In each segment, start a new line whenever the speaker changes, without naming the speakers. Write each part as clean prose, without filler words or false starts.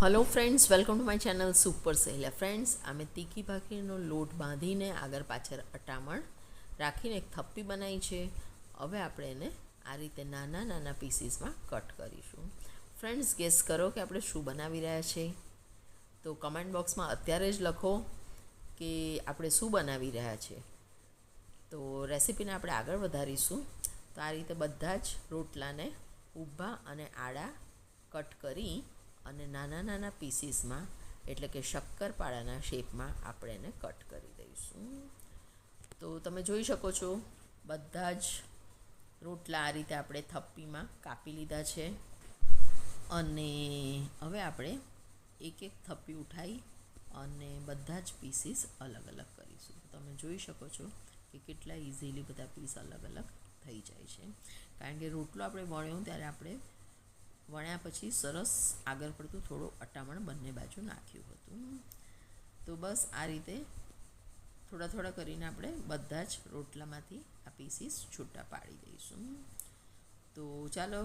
Hello friends, welcome to my channel super Sahela. Friends, અમે તીખી ભાખરીનો લોટ બાંધીને આગળ પાછળ અટામણ રાખીને એક થપ્પી બનાવી છે. હવે આપણે એને આ રીતે નાના નાના પીસીસમાં કટ કરીશું. ફ્રેન્ડ્સ, ગેસ કરો કે આપણે શું બનાવી રહ્યા છે? તો કમેન્ટ બોક્સમાં અત્યારે જ લખો કે આપણે શું બનાવી રહ્યા છે. તો રેસીપીને આપણે આગળ વધારીશું. તો આ રીતે બધા જ રોટલાને ઊભા અને આડા કટ કરી અને નાના નાના પીસીસમાં, એટલે કે શક્કરપારાના શેપમાં આપણે એને કટ કરી દઈશું. તો તમે જોઈ શકો છો બધા જ રોટલા આ રીતે આપણે થપ્પીમાં કાપી લીધા છે. અને હવે આપણે એક એક થપ્પી ઉઠાવી અને બધા જ પીસીસ અલગ અલગ કરીશું. તમે જોઈ શકો છો કે કેટલા ઇઝીલી બધા પીસ અલગ અલગ થઈ જાય છે. કારણ કે રોટલો આપણે વણ્યો ત્યારે આપણે વણ્યા પછી સરસ આગળ પડતું થોડું અટામણ બંને બાજુ નાખ્યું હતું. તો બસ આ રીતે થોડા થોડા કરીને આપણે બધા જ રોટલામાંથી આ પીસીસ છૂટા પાડી દઈશું. તો ચાલો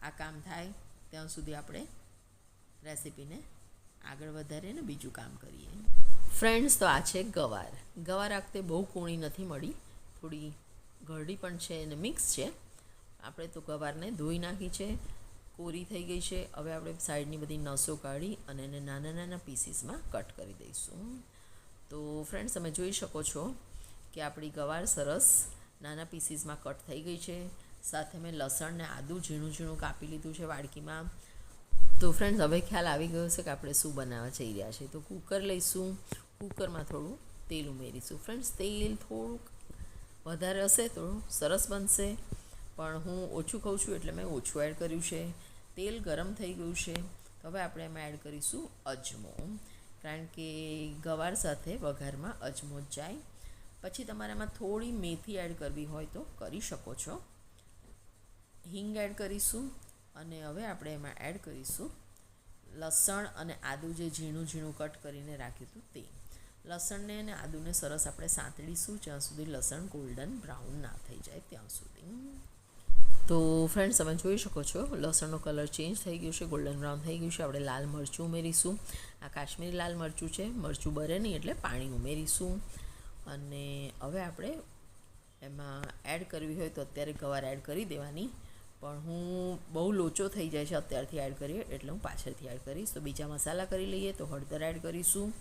આ કામ થાય ત્યાં સુધી આપણે રેસીપીને આગળ વધારીને બીજું કામ કરીએ. ફ્રેન્ડ્સ, તો આ છે ગવાર. ગવાર આ વખતે બહુ કૂણી નથી મળી, થોડી ઘરડી પણ છે અને મિક્સ છે. આપણે તો ગવારને ધોઈ નાખી છે, કોરી થઈ ગઈ છે. હવે આપણે સાઈડની બધી નસો કાઢી અને એને નાના નાના પીસીસમાં કટ કરી દઈશું. તો ફ્રેન્ડ્સ, તમે જોઈ શકો છો કે આપણી ગવાર સરસ નાના પીસીસમાં કટ થઈ ગઈ છે. સાથે મેં લસણ ને આદું ઝીણું ઝીણું કાપી લીધું છે વાડકીમાં. તો ફ્રેન્ડ્સ, હવે ખ્યાલ આવી ગયો છે કે આપણે શું બનાવવા જઈ રહ્યા છીએ. તો કૂકર લઈશું. કૂકરમાં થોડું તેલ ઉમેરીશું. ફ્રેન્ડ્સ, તેલ થોડુંક વધારે હશે તો સરસ બનશે, પણ હું ઓછું ખાઉં છું એટલે મેં ઓછું એડ કર્યું છે. તેલ ગરમ થઈ ગયું છે. હવે આપણે એમાં એડ કરીશું અજમો, કારણ કે ગવાર સાથે વઘારમાં અજમો જ જાય. પછી તમારે એમાં થોડી મેથી એડ કરવી હોય તો કરી શકો છો. હિંગ એડ કરીશું અને હવે આપણે એમાં એડ કરીશું લસણ અને આદું, જે ઝીણું ઝીણું કટ કરીને રાખ્યું હતું તે. લસણને અને આદુને સરસ આપણે સાંતળીશું જ્યાં સુધી લસણ ગોલ્ડન બ્રાઉન ના થઈ જાય ત્યાં સુધી. તો ફ્રેન્ડ્સ, તમે જોઈ શકો છો લસણનો કલર ચેન્જ થઈ ગયું છે, ગોલ્ડન બ્રાઉન થઈ ગયું છે. આપણે લાલ મરચું ઉમેરીશું. આ કાશ્મીરી લાલ મરચું છે. મરચું બરે નહીં એટલે પાણી ઉમેરીશું. અને હવે આપણે એમાં એડ કરવી હોય તો અત્યારે ગવાર એડ કરી દેવાની, પણ હું બહુ લોચો થઈ જાય છે અત્યારથી એડ કરીએ એટલે હું પાછળથી એડ કરીશ. તો બીજા મસાલા કરી લઈએ. તો હળદર એડ કરીશું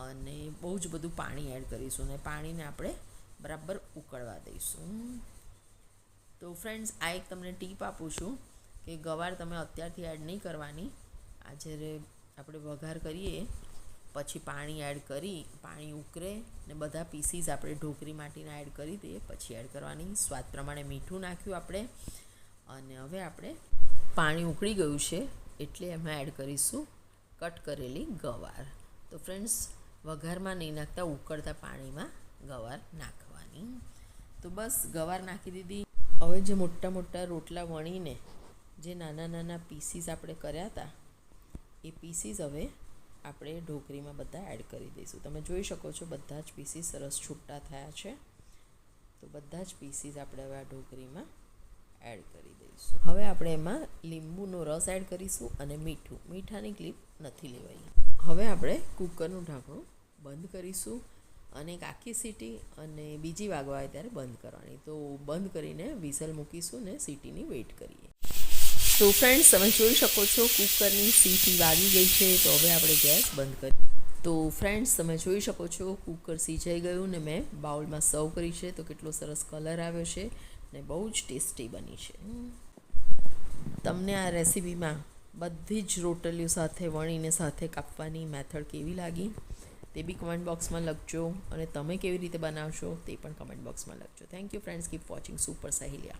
અને બહુ જ બધું પાણી એડ કરીશું અને પાણીને આપણે બરાબર ઉકળવા દઈશું. તો ફ્રેન્ડ્સ, આ એક તમને ટીપ આપું છું કે ગવાર તમે અત્યારથી એડ નહીં કરવાની. આ જ્યારે આપણે વઘાર કરીએ પછી પાણી એડ કરી, પાણી ઉકળે ને બધા પીસીસ આપણે ઢોકરી માટીના એડ કરી દઈએ પછી એડ કરવાની. સ્વાદ પ્રમાણે મીઠું નાખ્યું આપણે. અને હવે આપણે પાણી ઉકળી ગયું છે એટલે એમાં એડ કરીશું કટ કરેલી ગવાર. તો ફ્રેન્ડ્સ, વઘારમાં નહીં નાખતા, ઉકળતા પાણીમાં ગવાર નાખવાની. તો બસ ગવાર નાખી દીધી. હવે જે મોટા મોટા રોટલા વણીને જે નાના નાના પીસીસ આપણે કર્યા હતા એ પીસીસ હવે આપણે ઢોકરીમાં બધા એડ કરી દઈશું. તમે જોઈ શકો છો બધા જ પીસીસ સરસ છૂટા થયા છે. તો બધા જ પીસીસ આપણે હવે આ ઢોકરીમાં એડ કરી દઈશું. હવે આપણે એમાં લીંબુનો રસ એડ કરીશું અને મીઠું. મીઠાની ક્લિપ નથી લેવાઈ. હવે આપણે કૂકરનું ઢાંકણું બંધ કરીશું અને એક આખી સીટી અને બીજી વાગવા આવે ત્યારે બંધ કરવાની. તો બંધ કરીને વિસલ મૂકીશું ને સીટીની વેઇટ કરીએ. તો ફ્રેન્ડ્સ, તમે જોઈ શકો છો કૂકરની સીટી વાગી ગઈ છે. તો હવે આપણે ગેસ બંધ કરીએ. તો ફ્રેન્ડ્સ, તમે જોઈ શકો છો કૂકર સિજાઈ ગયું ને મેં બાઉલમાં સર્વ કરી છે. તો કેટલો સરસ કલર આવ્યો છે ને બહુ જ ટેસ્ટી બની છે. તમને આ રેસીપીમાં બધી જ રોટલીઓ સાથે વણીને સાથે કાપવાની મેથડ કેવી લાગી તે બી કમેન્ટ બોક્સમાં લખજો અને તમે કેવી રીતે બનાવશો તે પણ કમેન્ટ બોક્સમાં લખજો. Thank you friends. Keep watching super સહેલિયા.